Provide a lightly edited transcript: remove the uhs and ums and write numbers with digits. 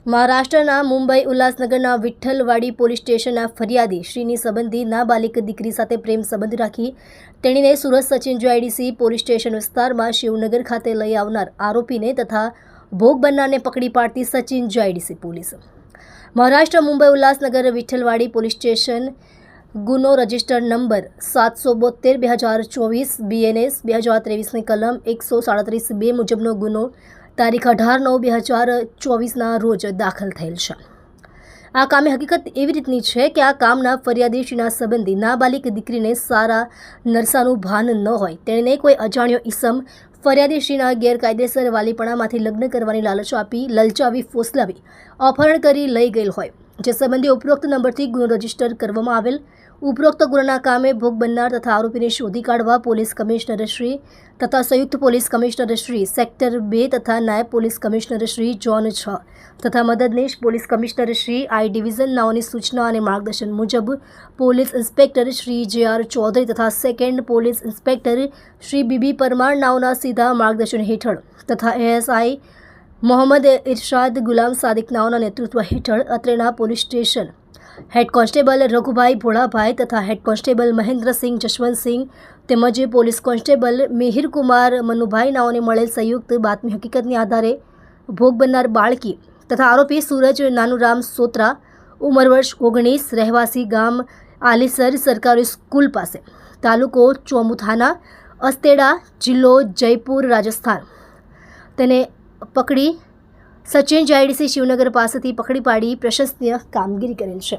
મહારાષ્ટ્રના મુંબઈ ઉલ્લાસનગરના વિઠ્ઠલવાડી પોલીસ સ્ટેશનના ફરિયાદી શ્રીની સંબંધી નાબાલિગ દીકરી સાથે પ્રેમ સંબંધ રાખી તેણીને Surat Sachin GIDC police station વિસ્તારમાં શિવનગર ખાતે લઈ આવનાર આરોપીને તથા ભોગ બનનારને પકડી પાડતી Sachin GIDC police. Maharashtra Mumbai Ulhasnagar Vithalwadi police station ગુનો રજિસ્ટર નંબર 772/2024 BNS 2023ની કલમ 137(2) મુજબનો ગુનો તારીખ 18/9/2024ના રોજ દાખલ થયેલ છે. આ કામે હકીકત એવી રીતની છે કે આ કામના ફરિયાદીશ્રીના સંબંધી નાબાલિગ દીકરીને સારા નરસાનું ભાન ન હોય તેણે કોઈ અજાણ્યો ઈસમ ફરિયાદીશ્રીના ગેરકાયદેસર વાલીપણામાંથી લગ્ન કરવાની લાલચ આપી લલચાવી ફોસલાવી અપહરણ કરી લઈ ગયેલ હોય, જે સંબંધી ઉપરોક્ત નંબરથી ગુનો રજીસ્ટર કરવામાં આવેલ. ઉપરોક્ત ગુનાના કામે ભોગ બનનાર તથા આરોપીને શોધી કાઢવા પોલીસ કમિશનરશ્રી તથા સંયુક્ત પોલીસ કમિશનરશ્રી સેક્ટર 2 તથા નાયબ પોલીસ કમિશનરશ્રી ઝોન 6 તથા મદદનીશ પોલીસ કમિશનરશ્રી આઈ ડિવિઝન નાઓની સૂચના અને માર્ગદર્શન મુજબ police inspector Shri J R. Chaudhary તથા second police inspector Shri B B. Parmar નાઓના સીધા માર્ગદર્શન હેઠળ તથા એએસઆઈ મોહમ્મદ ઇરશાદ ગુલામ સાદિક નાઓના નેતૃત્વ હેઠળ અત્રેના police station head constable Raghubhai Bholabhai તથા હેડ કોન્સ્ટેબલ મહેન્દ્રસિંહ જશવંતસિંહ તેમજ પોલીસ કોન્સ્ટેબલ મિહિરકુમાર મનુભાઈ નાઓને મળેલ સંયુક્ત બાતમી હકીકતની આધારે ભોગ બનનાર બાળકી તથા આરોપી સૂરજ નાનુરામ સોત્રા ઉંમર વર્ષ 19 રહેવાસી ગામ આલીસર સરકારી સ્કૂલ પાસે તાલુકો ચોમુથાના અસ્તેડા જિલ્લો જયપુર રાજસ્થાન તેને પકડી સચિન જીઆઈડીસી શિવનગર પાસેથી પકડી પાડી પ્રશંસનીય કામગીરી કરેલ છે.